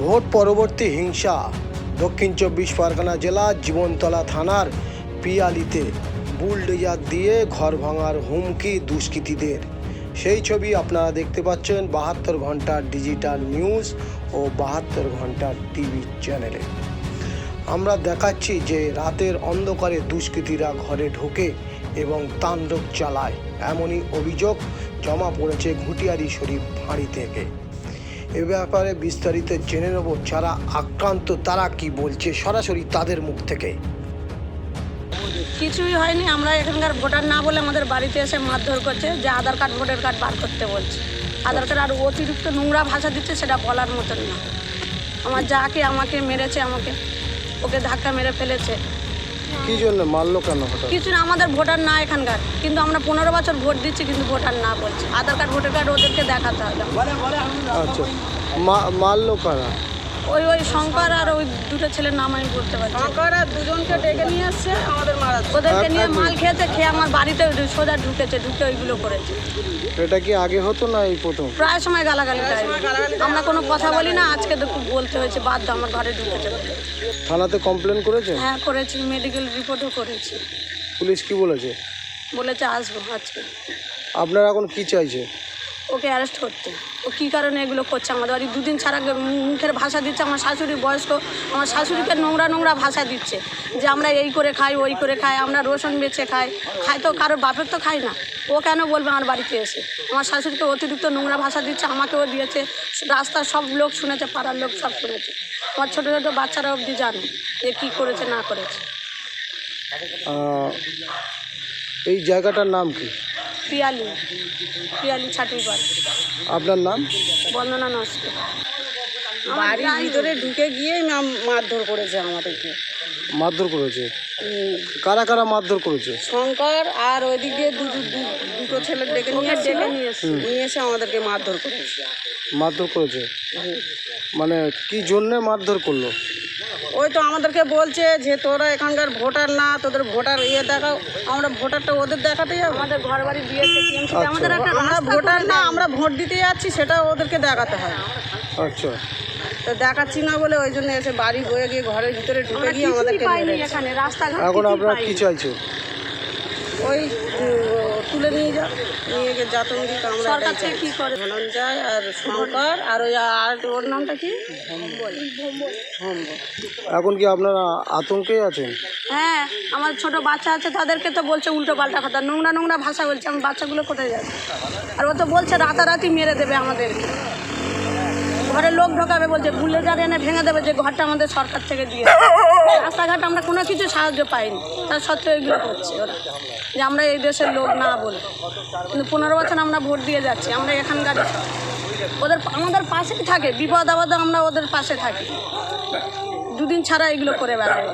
Vote পরবর্তী হিংসা দক্ষিণ 24 পরগনা জেলা জীবনতলা থানার পিয়ালিতে বুলডোজার দিয়ে ঘর ভাঙার হুমকি দুষ্কৃতীদের। সেই ছবি আপনারা দেখতে পাচ্ছেন 72 ঘন্টার ডিজিটাল নিউজ ও 72 ঘন্টার টিভি চ্যানেলে। আমরা দেখাচ্ছি যে রাতের অন্ধকারে দুষ্কৃতীরা ঘরে ঢোকে এবং তাণ্ডব চালায়, এমনই অভিযোগ জমা পড়েছে ঘুটিয়ারি শরীফ ফাঁড়ি থেকে। এ ব্যাপারে বিস্তারিত জেনে নেব যারা আক্রান্ত তারা কি বলছে, সরাসরি তাদের মুখ থেকে। কিছুই হয়নি, আমরা এখানকার ভোটার না বলে আমাদের বাড়িতে এসে মারধর করছে, যে আধার কার্ড ভোটার কার্ড বার করতে বলছে। আধার কার্ড আর অতিরিক্ত নোংরা ভাষা দিচ্ছে, সেটা বলার মতন না। আমার যাকে আমাকে মেরেছে, ওকে ধাক্কা মেরে ফেলেছে। কি জন্য মারলো কেন? কিছু না, আমাদের ভোটার না এখানকার, কিন্তু আমরা 15 বছর ভোট দিচ্ছি, কিন্তু ভোটার না বলছে। আধার কার্ড ভোটার কার্ড ওদেরকে দেখাতে হবে। আচ্ছা, মারলো কারা? ওই শঙ্কর আর ওই দুটো ছেলের নাম আমি বলতে পারছি। শঙ্কর আর দুজনকে ডেকে নিয়ে আসছে আমাদের মারা, ওদেরকে নিয়ে মাল খেয়ে আমার বাড়িতে সোজা ঢুকে ওইগুলো করেছে। এটা কি আগে হতো না এই প্রথম? প্রায় সময় গালাগালি, আমরা কোনো কথা বলি না, আজকে তো খুব বলতে হয়েছে, বাধ্য আমার ঘরে ঢুকেছে। থানাতে কমপ্লেন করেছে? হ্যাঁ করেছি, মেডিকেল রিপোর্টও করেছি। পুলিশ কি বলেছে? বলেছে আসবো আজকে। আপনারা এখন কি চাইছে? ওকে অ্যারেস্ট করতে। ও কী কারণে এগুলো করছে আমাদের বাড়ি? দুদিন ছাড়া মুখের ভাষা দিচ্ছে। আমার শাশুড়ি বয়স্ক, আমার শাশুড়িকে নোংরা ভাষা দিচ্ছে, যে আমরা এই করে খাই, ওই করে খাই, আমরা রসুন বেচে খাই তো কারোর বাপের তো খাই না। ও কেন বলবে আমার বাড়িতে এসে? আমার শাশুড়িকে অতিরিক্ত নোংরা ভাষা দিচ্ছে, আমাকেও দিয়েছে। রাস্তার সব লোক শুনেছে, পাড়ার লোক সব শুনেছে। আমার ছোটো ছোটো বাচ্চারা অবধি জানে যে কী করেছে না করেছে। এই জায়গাটার নাম কি? পিয়ালি ছাটিবার। আপনার নাম? বন্দনা নষ্ট। বাড়ির ভিতরে ঢুকে গিয়ে মারধর করেছে আমাদেরকে। মারধর করেছে? কারা কারা মারধর করেছে? শঙ্কর আর ওইদিকে দুটো ছেলে ডেকে নিয়ে এসে আমাদেরকে মারধর করেছে। মারধর করেছে মানে কি জন্যে মারধর করলো? ওই তো আমাদেরকে বলছে যে তোরা এখানকার ভোটার না, তোদের ভোটার দেখাও। আমরা ভোটারটা ওদের দেখাতে যাবো? আমাদের ঘর বাড়ি দিয়েছে, আমরা ভোটার না, আমরা ভোট দিতে যাচ্ছি, সেটা ওদেরকে দেখাতে হয়। আচ্ছা, তো দেখাচ্ছি না বলে ওই জন্য এসে বাড়ি বয়ে গিয়ে ঘরের ভিতরে ঢুকে গিয়ে আমাদেরকে মেরেছে। এখন আপনারা কি চাইছো? ওই তুলে নিয়ে গিয়ে জাতঙ্গি আমরা কি করে ধনঞ্জয় আর শঙ্কর আর ওই আর ওর নামটা কি, এখন কি আপনারা আতঙ্কে আছেন? হ্যাঁ, আমার ছোট বাচ্চা আছে, তাদেরকে তো বলছে উল্টো পাল্টা কথা, নোংরা ভাষা বলছে। আমার বাচ্চাগুলো কোথায় যাবে? আর ও তো বলছে রাতারাতি মেরে দেবে আমাদেরকে, ঘরে লোক ঢোকাবে বলছে, বুলডোজার এনে ভেঙে দেবে, যে ঘরটা আমাদের সরকার থেকে দিয়ে। রাস্তাঘাট আমরা কোনো কিছু সাহায্য পাইনি, তার সত্ত্বেও এগুলো করছে ওরা, যে আমরা এই দেশের লোক না বলে। কিন্তু 15 বছর আমরা ভোট দিয়ে যাচ্ছি, আমরা এখানকার আমাদের পাশেই থাকে, বিপদ আপদে আমরা ওদের পাশে থাকি। দুদিন ছাড়া এগুলো করে বেড়াবো।